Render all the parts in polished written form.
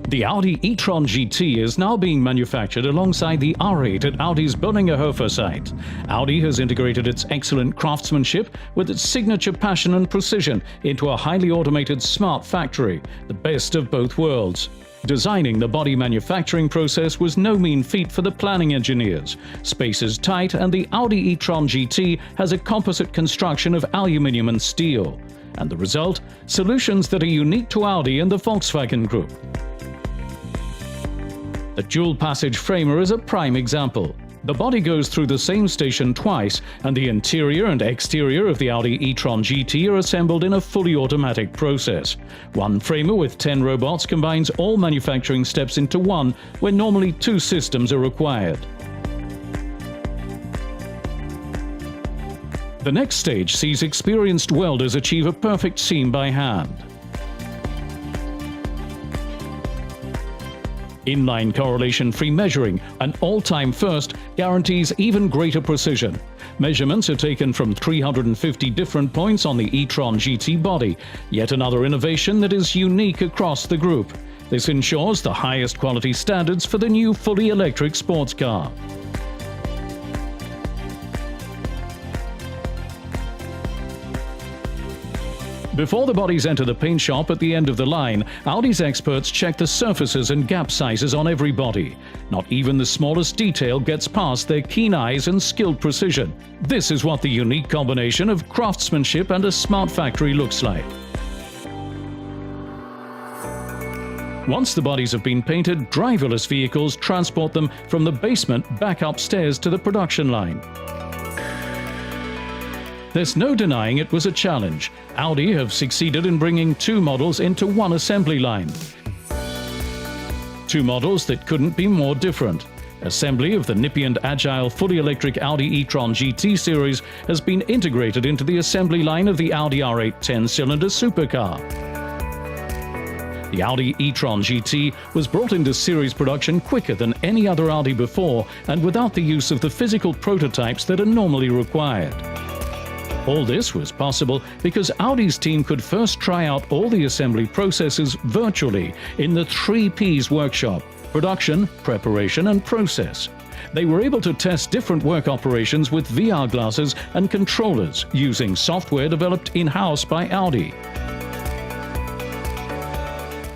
The Audi E-Tron GT is now being manufactured alongside the R8 at Audi's Böllinger Höfe site. Audi has integrated its excellent craftsmanship with its signature passion and precision into a highly automated smart factory, the best of both worlds. Designing the body manufacturing process was no mean feat for the planning engineers. Space is tight and the Audi E-Tron GT has a composite construction of aluminium and steel. And the result? Solutions that are unique to Audi and the Volkswagen Group. The dual-passage framer is a prime example. The body goes through the same station twice, and the interior and exterior of the Audi E-Tron GT are assembled in a fully automatic process. One framer with 10 robots combines all manufacturing steps into one, where normally 2 systems are required. The next stage sees experienced welders achieve a perfect seam by hand. Inline correlation-free measuring, an all-time first, guarantees even greater precision. Measurements are taken from 350 different points on the E-Tron GT body, yet another innovation that is unique across the group. This ensures the highest quality standards for the new fully electric sports car. Before the bodies enter the paint shop at the end of the line, Audi's experts check the surfaces and gap sizes on every body. Not even the smallest detail gets past their keen eyes and skilled precision. This is what the unique combination of craftsmanship and a smart factory looks like. Once the bodies have been painted, driverless vehicles transport them from the basement back upstairs to the production line. There's no denying it was a challenge. Audi have succeeded in bringing 2 models into one assembly line. 2 models that couldn't be more different. Assembly of the nippy and agile fully electric Audi E-Tron GT series has been integrated into the assembly line of the Audi R8 10-cylinder supercar. The Audi E-Tron GT was brought into series production quicker than any other Audi before and without the use of the physical prototypes that are normally required. All this was possible because Audi's team could first try out all the assembly processes virtually in the 3 Ps workshop: production, preparation and process. They were able to test different work operations with VR glasses and controllers using software developed in-house by Audi.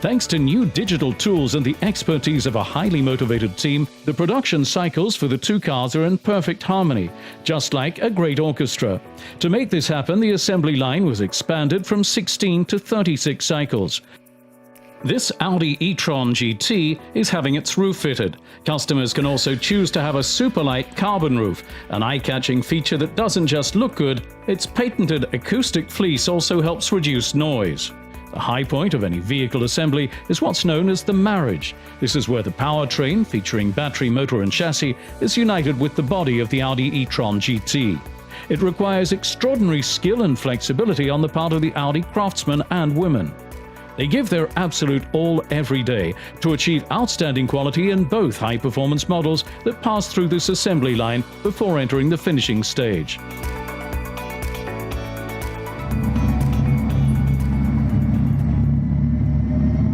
Thanks to new digital tools and the expertise of a highly motivated team, the production cycles for the 2 cars are in perfect harmony, just like a great orchestra. To make this happen, the assembly line was expanded from 16 to 36 cycles. This Audi E-Tron GT is having its roof fitted. Customers can also choose to have a super light carbon roof, an eye-catching feature that doesn't just look good, its patented acoustic fleece also helps reduce noise. The high point of any vehicle assembly is what's known as the marriage. This is where the powertrain, featuring battery, motor and chassis, is united with the body of the Audi E-Tron GT. It requires extraordinary skill and flexibility on the part of the Audi craftsmen and women. They give their absolute all every day to achieve outstanding quality in both high-performance models that pass through this assembly line before entering the finishing stage.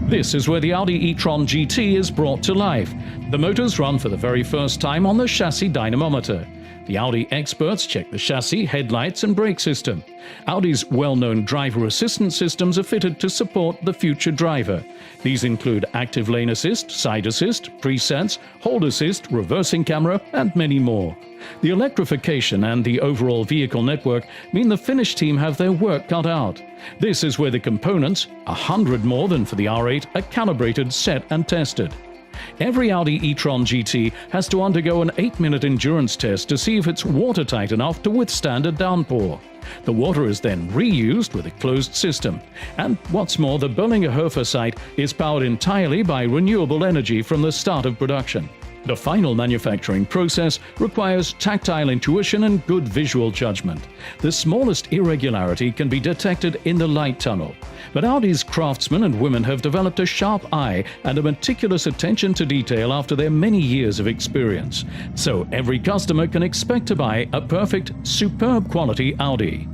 This is where the Audi E-Tron GT is brought to life. The motors run for the very first time on the chassis dynamometer. The Audi experts check the chassis, headlights and brake system. Audi's well-known driver assistance systems are fitted to support the future driver. These include active lane assist, side assist, presets, hold assist, reversing camera and many more. The electrification and the overall vehicle network mean the Finnish team have their work cut out. This is where the components, 100 more than for the R8, are calibrated, set and tested. Every Audi E-Tron GT has to undergo an 8-minute endurance test to see if it's watertight enough to withstand a downpour. The water is then reused with a closed system. And what's more, the Böllinger Höfe site is powered entirely by renewable energy from the start of production. The final manufacturing process requires tactile intuition and good visual judgment. The smallest irregularity can be detected in the light tunnel. But Audi's craftsmen and women have developed a sharp eye and a meticulous attention to detail after their many years of experience. So every customer can expect to buy a perfect, superb quality Audi.